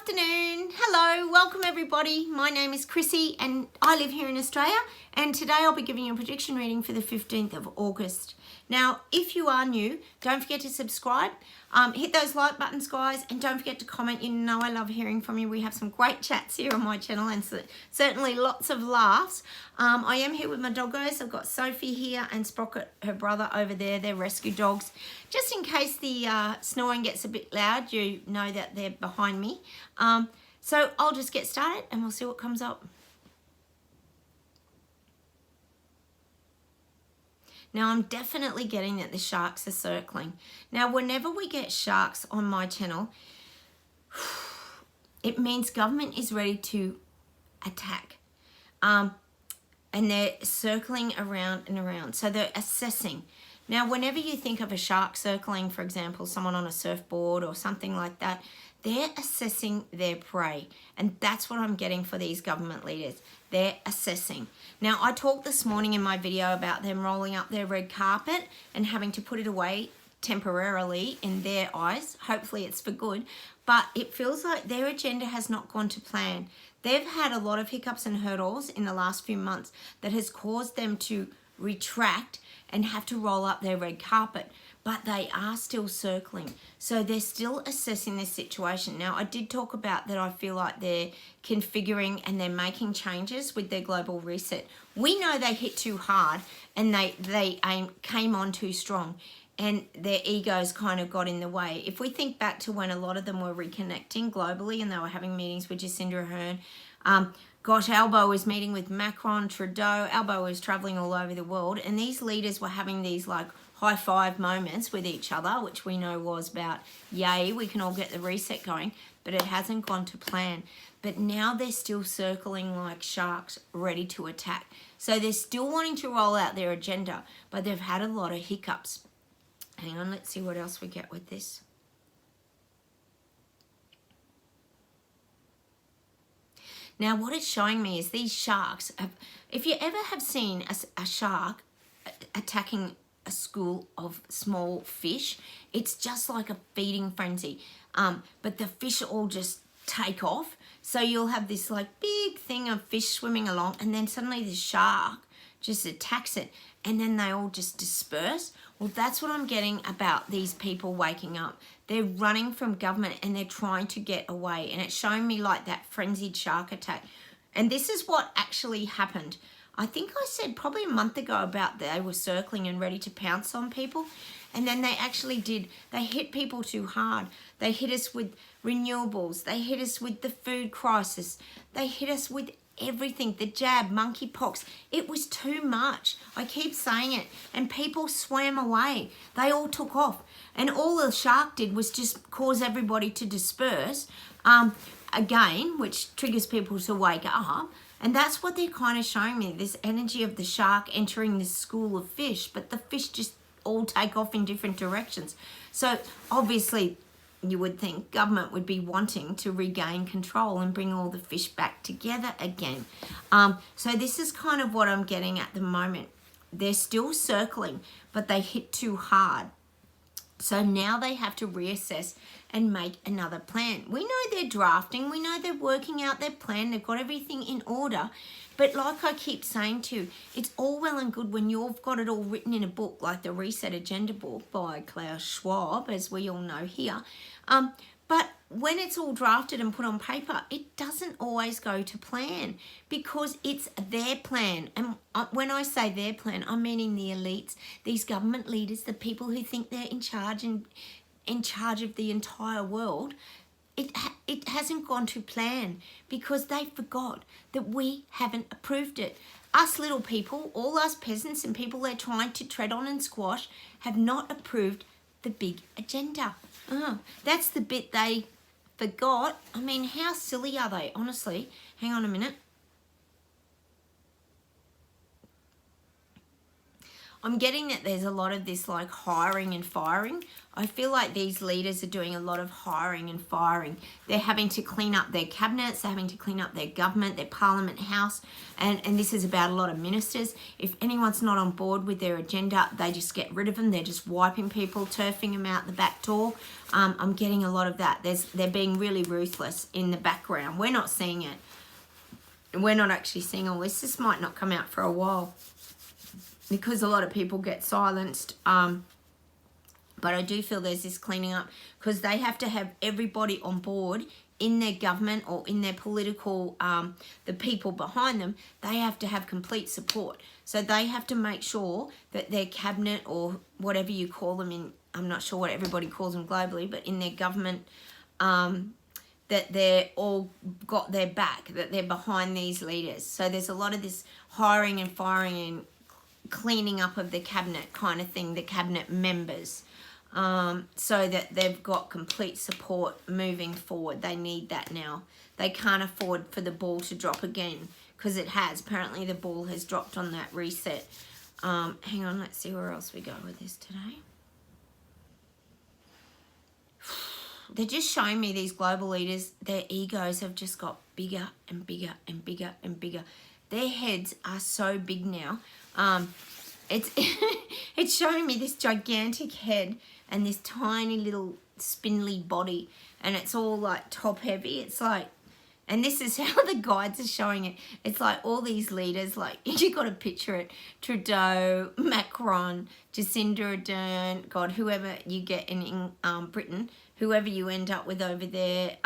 afternoon. Hello, welcome everybody. My name is Chrissy and I live here in Australia, and today I'll be giving you a prediction reading for the 15th of August. Now, if you are new, don't forget to subscribe, hit those like buttons, guys, and don't forget to comment. You know I love hearing from you. We have some great chats here on my channel and certainly lots of laughs. I am here with my doggos. I've got Sophie here and Sprocket, her brother, over there. They're rescue dogs. Just in case the snoring gets a bit loud, you know that they're behind me. So I'll just get started and we'll see what comes up. Now, I'm definitely getting that the sharks are circling. Now, whenever we get sharks on my channel, it means government is ready to attack. And they're circling around and around. So they're assessing. Now, whenever you think of a shark circling, for example, someone on a surfboard or something like that, they're assessing their prey. And that's what I'm getting for these government leaders. They're assessing. Now, I talked this morning in my video about them rolling up their red carpet and having to put it away temporarily in their eyes. Hopefully it's for good. But it feels like their agenda has not gone to plan. They've had a lot of hiccups and hurdles in the last few months that has caused them to retract and have to roll up their red carpet, but they are still circling. So they're still assessing this situation. Now, I did talk about that I feel like they're configuring and they're making changes with their global reset. We know they hit too hard and they came on too strong and their egos kind of got in the way. If we think back to when a lot of them were reconnecting globally and they were having meetings with Jacinda Ardern, gosh, Albo was meeting with Macron, Trudeau. Albo was traveling all over the world. And these leaders were having these like high five moments with each other, which we know was about, yay, we can all get the reset going. But it hasn't gone to plan. But now they're still circling like sharks ready to attack. So they're still wanting to roll out their agenda, but they've had a lot of hiccups. Hang on, let's see what else we get with this. Now, what it's showing me is these sharks, if you ever have seen a shark attacking a school of small fish, it's just like a feeding frenzy. But the fish all just take off. So you'll have this like big thing of fish swimming along, and then suddenly the shark just attacks it, and then they all just disperse. Well, that's what I'm getting about these people waking up. They're running from government and they're trying to get away. And it's showing me like that frenzied shark attack. And this is what actually happened. I think I said probably a month ago about they were circling and ready to pounce on people. And then they actually did. They hit people too hard. They hit us with renewables. They hit us with the food crisis. They hit us with everything, the jab, monkeypox. It was too much. I keep saying it. And people swam away. They all took off. And all the shark did was just cause everybody to disperse again, which triggers people to wake up. And that's what they're kind of showing me, this energy of the shark entering this school of fish. But the fish just all take off in different directions. So obviously, you would think government would be wanting to regain control and bring all the fish back together again. So this is kind of what I'm getting at the moment. They're still circling, but they hit too hard. So now they have to reassess and make another plan. We know they're drafting. We know they're working out their plan. They've got everything in order. But like I keep saying to you, it's all well and good when you've got it all written in a book like the Reset Agenda book by Klaus Schwab, as we all know here. But when it's all drafted and put on paper, it doesn't always go to plan because it's their plan. And when I say their plan, I'm meaning the elites, these government leaders, the people who think they're in charge and in charge of the entire world. It hasn't gone to plan because they forgot that we haven't approved it. Us little people, all us peasants and people they're trying to tread on and squash have not approved the big agenda. That's the bit they forgot. I mean, how silly are they, honestly? Hang on a minute. I'm getting that there's a lot of this like hiring and firing. I feel like these leaders are doing a lot of hiring and firing. They're having to clean up their cabinets, they're having to clean up their government, their parliament house, and this is about a lot of ministers. If anyone's not on board with their agenda, they just get rid of them. They're just wiping people, turfing them out the back door. I'm getting a lot of that. They're being really ruthless in the background. We're not seeing it. We're not actually seeing all this. This might not come out for a while, because a lot of people get silenced. But I do feel there's this cleaning up, because they have to have everybody on board in their government or in their political, the people behind them. They have to have complete support. So they have to make sure that their cabinet, or whatever you call them in, I'm not sure what everybody calls them globally, but in their government, that they're all got their back, that they're behind these leaders. So there's a lot of this hiring and firing and cleaning up of the cabinet kind of thing, the cabinet members, so that they've got complete support moving forward. They need that now. They can't afford for the ball to drop again, because it has. Apparently the ball has dropped on that reset. Hang on, let's see where else we go with this today. They're just showing me, these global leaders, their egos have just got bigger and bigger and bigger and bigger. Their heads are so big now. It's it's showing me this gigantic head and this tiny little spindly body, and it's all like top heavy. It's like, and this is how the guides are showing it. It's like all these leaders, like you got to picture it: Trudeau, Macron, Jacinda Ardern, God, whoever you get in Britain, whoever you end up with over there,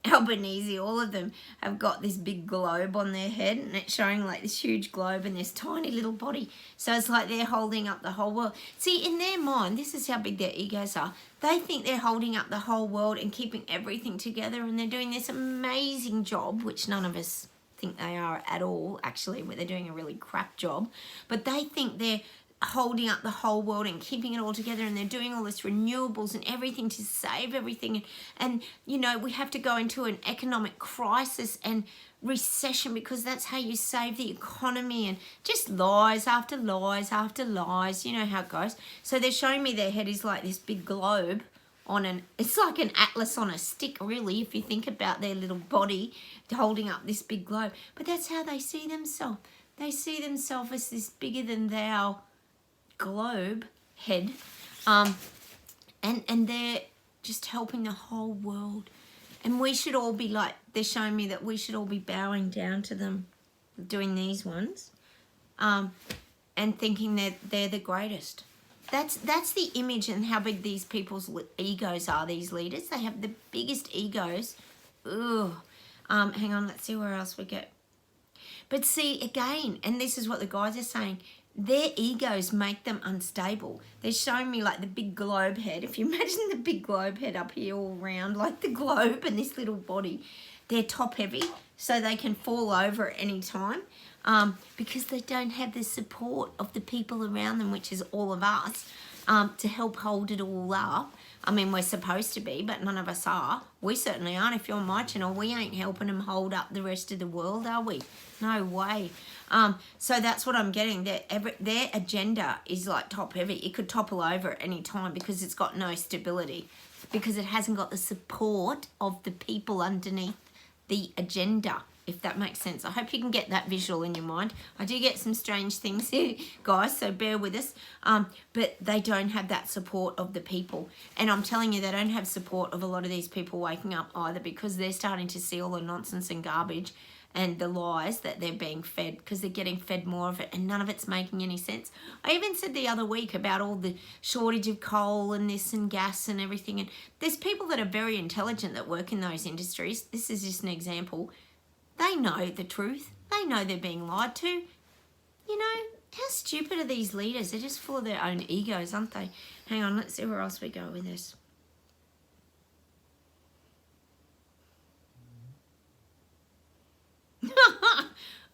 Albanese, all of them have got this big globe on their head, and it's showing like this huge globe and this tiny little body. So it's like they're holding up the whole world. See, in their mind, this is how big their egos are. They think they're holding up the whole world and keeping everything together, and they're doing this amazing job, which none of us think they are at all, actually. They're doing a really crap job. But they think they're holding up the whole world and keeping it all together, and they're doing all this renewables and everything to save everything, and you know, we have to go into an economic crisis and recession, because that's how you save the economy, and just lies after lies after lies. You know how it goes. So they're showing me their head is like this big globe on it's like an atlas on a stick, really, if you think about their little body holding up this big globe. But that's how they see themselves. They see themselves as this bigger than thou globe head, and they're just helping the whole world, and we should all be like, they're showing me that we should all be bowing down to them, doing these ones, and thinking that they're the greatest. That's the image, and how big these people's egos are. These leaders, they have the biggest egos. Ugh. Hang on, let's see where else we get. But see, again, and this is what the guys are saying, their egos make them unstable. They're showing me like the big globe head. If you imagine the big globe head up here all round like the globe, and this little body, they're top heavy, so they can fall over at any time, because they don't have the support of the people around them, which is all of us, to help hold it all up. I mean, we're supposed to be, but none of us are. We certainly aren't. If you're my channel, we ain't helping them hold up the rest of the world, are we? No way. So that's what I'm getting. Their agenda is like top heavy. It could topple over at any time, because it's got no stability, because it hasn't got the support of the people underneath the agenda, if that makes sense. I hope you can get that visual in your mind. I do get some strange things here, guys, so bear with us. But they don't have that support of the people. And I'm telling you, they don't have support of a lot of these people waking up either, because they're starting to see all the nonsense and garbage and the lies that they're being fed, because they're getting fed more of it, and none of it's making any sense. I even said the other week about all the shortage of coal and this and gas and everything, and there's people that are very intelligent that work in those industries. This is just an example. They know the truth. They know they're being lied to. You know, how stupid are these leaders? They're just full of their own egos, aren't they? Hang on, let's see where else we go with this.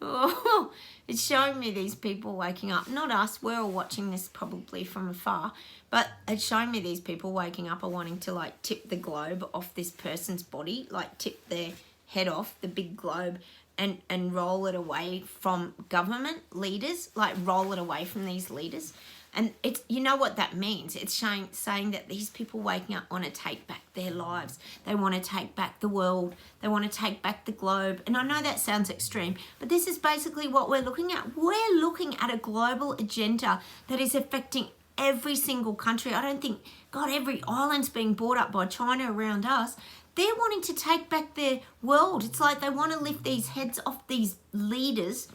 Oh, it's showing me these people waking up. Not us, we're all watching this probably from afar, but it's showing me these people waking up are wanting to like tip the globe off this person's body, like tip their head off the big globe and roll it away from government leaders, like roll it away from these leaders. And it's, you know what that means? It's saying that these people waking up want to take back their lives. They want to take back the world. They want to take back the globe. And I know that sounds extreme, but this is basically what we're looking at. We're looking at a global agenda that is affecting every single country. I don't think, God, every island's being bought up by China around us. They're wanting to take back their world. It's like they want to lift these heads off these leaders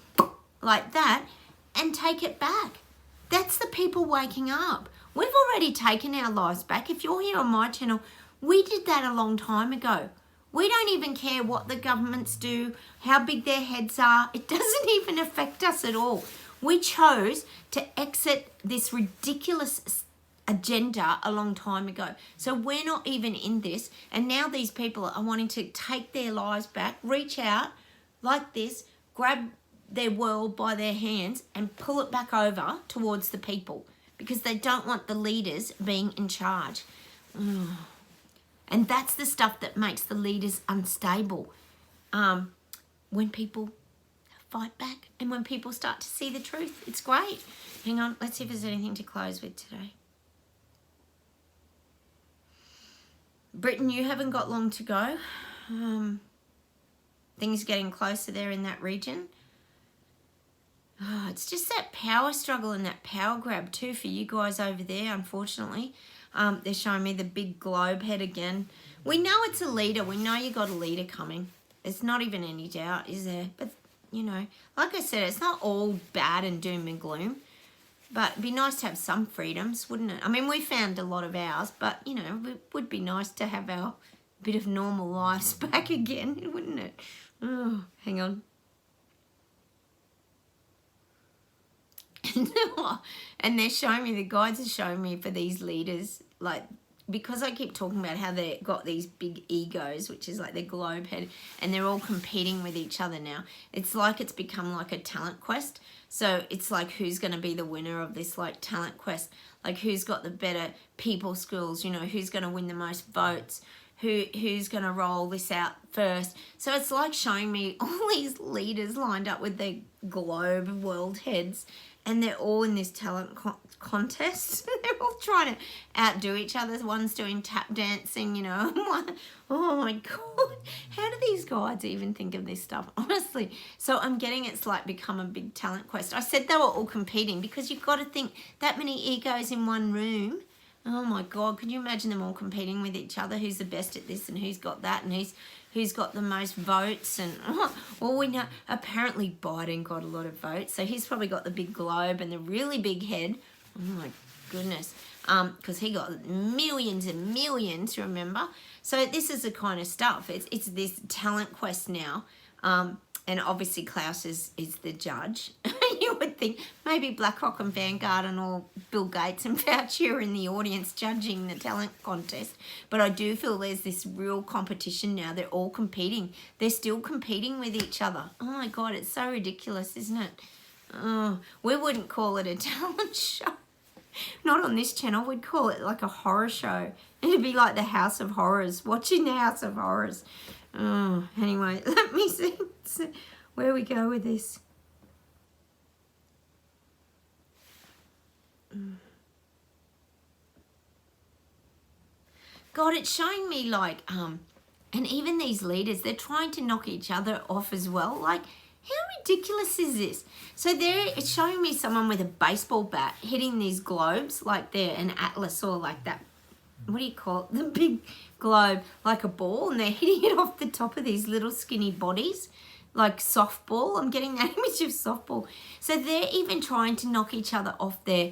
like that and take it back. That's the people waking up. We've already taken our lives back. If you're here on my channel, we did that a long time ago. We don't even care what the governments do, how big their heads are. It doesn't even affect us at all. We chose to exit this ridiculous agenda a long time ago. So we're not even in this. And now these people are wanting to take their lives back, reach out like this, grab their world by their hands and pull it back over towards the people because they don't want the leaders being in charge. And that's the stuff that makes the leaders unstable. When people fight back and when people start to see the truth, it's great. Hang on, let's see if there's anything to close with today. Britain, you haven't got long to go. Things are getting closer there in that region. Oh, it's just that power struggle and that power grab too for you guys over there, unfortunately. They're showing me the big globe head again. We know it's a leader. We know you got a leader coming. There's not even any doubt, is there? But, you know, like I said, it's not all bad and doom and gloom. But it'd be nice to have some freedoms, wouldn't it? I mean, we found a lot of ours, but, you know, it would be nice to have our bit of normal lives back again, wouldn't it? Oh, hang on. And they're showing me, the guides are showing me for these leaders, like, because I keep talking about how they've got these big egos, which is like their globe head, and they're all competing with each other now. It's like it's become like a talent quest. So it's like who's going to be the winner of this like talent quest, like who's got the better people skills, you know, who's going to win the most votes, who's going to roll this out first. So it's like showing me all these leaders lined up with their globe world heads, and they're all in this talent contest. They're all trying to outdo each other. One's doing tap dancing, you know. Oh my God. How do these guys even think of this stuff? Honestly. So I'm getting it's like become a big talent quest. I said they were all competing because you've got to think that many egos in one room. Oh my God. Could you imagine them all competing with each other? Who's the best at this and who's got that and who's got the most votes? And well, we know apparently Biden got a lot of votes. So he's probably got the big globe and the really big head. Oh my goodness. Because he got millions and millions, remember? So this is the kind of stuff. It's this talent quest now. And obviously Klaus is the judge. You would think maybe BlackRock and Vanguard and all Bill Gates and Fauci are in the audience judging the talent contest. But I do feel there's this real competition now. They're all competing. They're still competing with each other. Oh my God, it's so ridiculous, isn't it? Oh, we wouldn't call it a talent show. Not on this channel. We'd call it like a horror show. It'd be like the House of Horrors, watching the House of Horrors. Oh, anyway, let me see where we go with this. God, it's showing me like, and even these leaders, they're trying to knock each other off as well. Like, how ridiculous is this? So there, it's showing me someone with a baseball bat hitting these globes like they're an atlas or like that. What do you call it? The big globe, like a ball, and they're hitting it off the top of these little skinny bodies, like softball. I'm getting that image of softball. So they're even trying to knock each other off their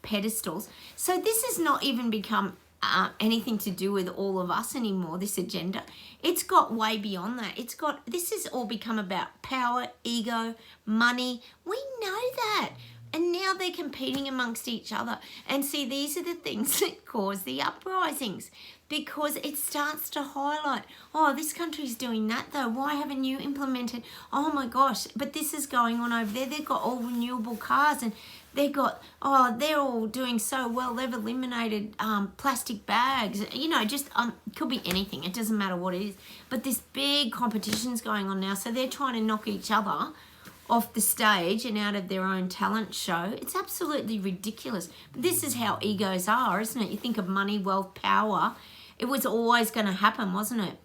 pedestals. So this has not even become anything to do with all of us anymore, this agenda. It's got way beyond that. This has all become about power, ego, money. We know that. And now they're competing amongst each other. And see, these are the things that cause the uprisings, because it starts to highlight, oh, this country's doing that though. Why haven't you implemented? Oh my gosh, but this is going on over there. They've got all renewable cars and they're all doing so well. They've eliminated plastic bags. You know, just could be anything. It doesn't matter what it is. But this big competition's going on now. So they're trying to knock each other off the stage and out of their own talent show. It's absolutely ridiculous. But this is how egos are, isn't it? You think of money, wealth, power. It was always going to happen, wasn't it?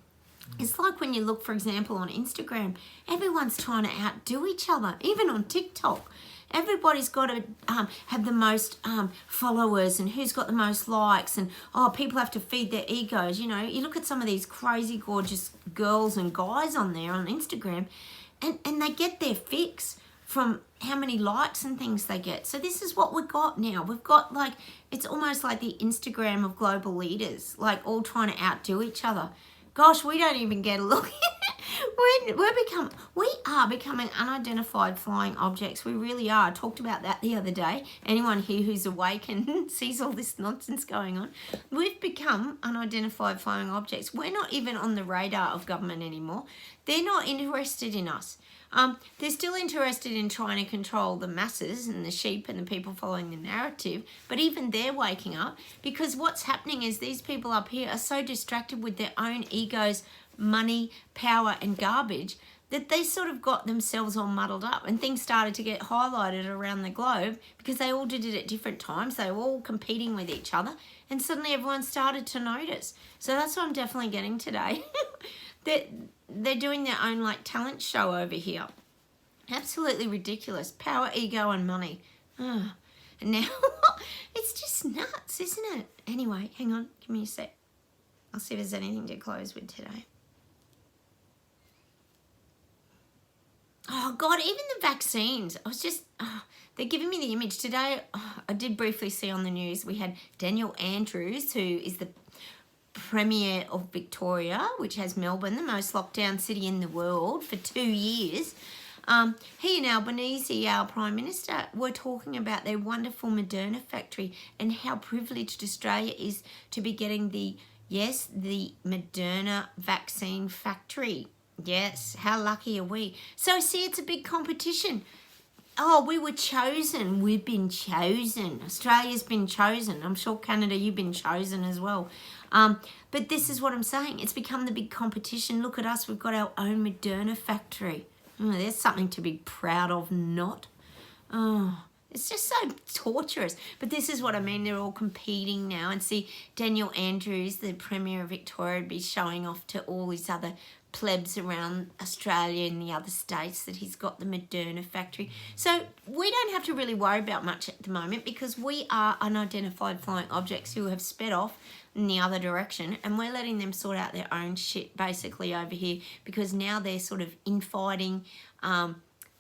It's like when you look, for example, on Instagram, everyone's trying to outdo each other, even on TikTok. Everybody's got to have the most followers and who's got the most likes, and people have to feed their egos. You know, you look at some of these crazy gorgeous girls and guys on there on Instagram, and they get their fix from how many likes and things they get. So this is what we've got now. We've got, like, it's almost like the Instagram of global leaders, like all trying to outdo each other. Gosh, we don't even get a look. We are becoming unidentified flying objects. We really are. I talked about that the other day. Anyone here who's awake and sees all this nonsense going on, we've become unidentified flying objects. We're not even on the radar of government anymore. They're not interested in us. They're still interested in trying to control the masses and the sheep and the people following the narrative, but even they're waking up, because what's happening is these people up here are so distracted with their own egos, money, power and garbage that they sort of got themselves all muddled up, and things started to get highlighted around the globe because they all did it at different times. They were all competing with each other, and suddenly everyone started to notice. So that's what I'm definitely getting today. They're doing their own, like, talent show over here. Absolutely ridiculous. Power, ego and money. And now it's just nuts, isn't it? Anyway, hang on, give me a sec. I'll see if there's anything to close with today. Oh God, even the vaccines. I was just, they're giving me the image today. I did briefly see on the news, we had Daniel Andrews, who is the Premier of Victoria, which has Melbourne, the most locked down city in the world, for 2 years. He and Albanese, our Prime Minister, were talking about their wonderful Moderna factory and how privileged Australia is to be getting the Moderna vaccine factory. Yes, how lucky are we? So see, it's a big competition. Oh, we were chosen. We've been chosen. Australia's been chosen. I'm sure Canada, you've been chosen as well. But this is what I'm saying. It's become the big competition. Look at us. We've got our own Moderna factory. There's something to be proud of, not. It's just so torturous. But this is what I mean. They're all competing now. And see, Daniel Andrews, the Premier of Victoria, would be showing off to all his other plebs around Australia and the other states that he's got the Moderna factory. So we don't have to really worry about much at the moment, because we are unidentified flying objects who have sped off in the other direction, and we're letting them sort out their own shit basically over here, because now they're sort of infighting,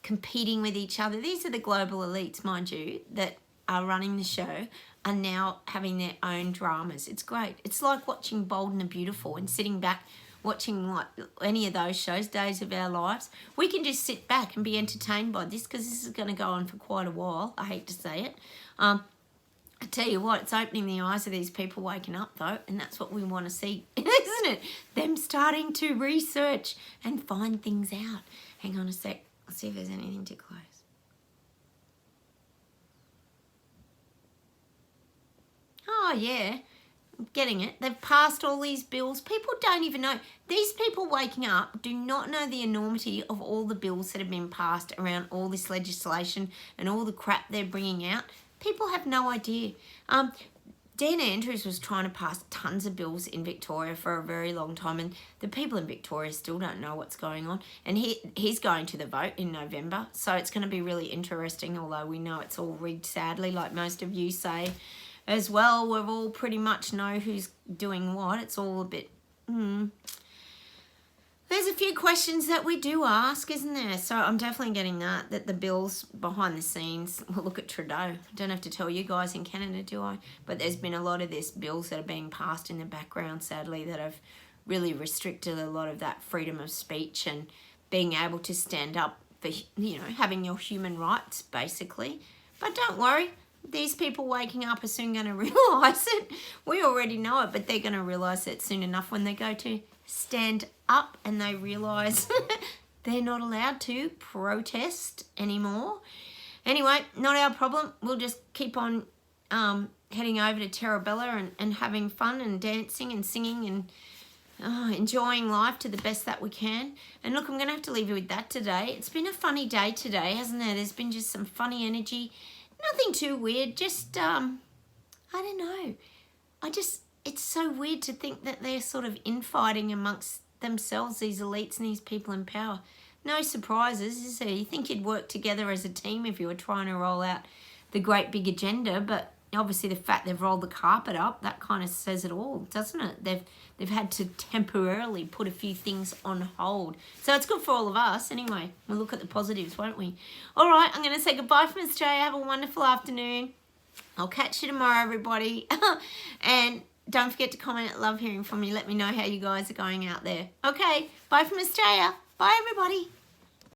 competing with each other. These are the global elites, mind you, that are running the show, are now having their own dramas. It's great. It's like watching Bold and the Beautiful and sitting back watching like any of those shows, Days of Our Lives. We can just sit back and be entertained by this, because this is going to go on for quite a while. I hate to say it. I tell you what, it's opening the eyes of these people waking up though, and that's what we want to see, isn't it? Them starting to research and find things out. Hang on a sec. I'll see if there's anything to close. Oh yeah. Getting it. They've passed all these bills. People don't even know. These people waking up do not know the enormity of all the bills that have been passed around all this legislation and all the crap they're bringing out. People have no idea. Dan Andrews was trying to pass tons of bills in Victoria for a very long time, and the people in Victoria still don't know what's going on. And he's going to the vote in November, so it's going to be really interesting, although we know it's all rigged, sadly, like most of you say. As well, we all pretty much know who's doing what. It's all a bit... There's a few questions that we do ask, isn't there? So I'm definitely getting that the bills behind the scenes... Well, look at Trudeau. I don't have to tell you guys in Canada, do I? But there's been a lot of this bills that are being passed in the background, sadly, that have really restricted a lot of that freedom of speech and being able to stand up for, you know, having your human rights, basically. But don't worry. These people waking up are soon going to realise it. We already know it, but they're going to realise it soon enough when they go to stand up and they realise they're not allowed to protest anymore. Anyway, not our problem. We'll just keep on heading over to Terabella and having fun and dancing and singing and enjoying life to the best that we can. And look, I'm going to have to leave you with that today. It's been a funny day today, hasn't it? There's been just some funny energy. Nothing too weird, just, I don't know. It's so weird to think that they're sort of infighting amongst themselves, these elites and these people in power. No surprises, is there? You think you'd work together as a team if you were trying to roll out the great big agenda, but obviously the fact they've rolled the carpet up, that kind of says it all, doesn't it? They've had to temporarily put a few things on hold. So it's good for all of us. Anyway, we'll look at the positives, won't we? All right, I'm going to say goodbye from Australia. Have a wonderful afternoon. I'll catch you tomorrow, everybody. And don't forget to comment. I love hearing from you. Let me know how you guys are going out there. Okay, bye from Australia. Bye, everybody.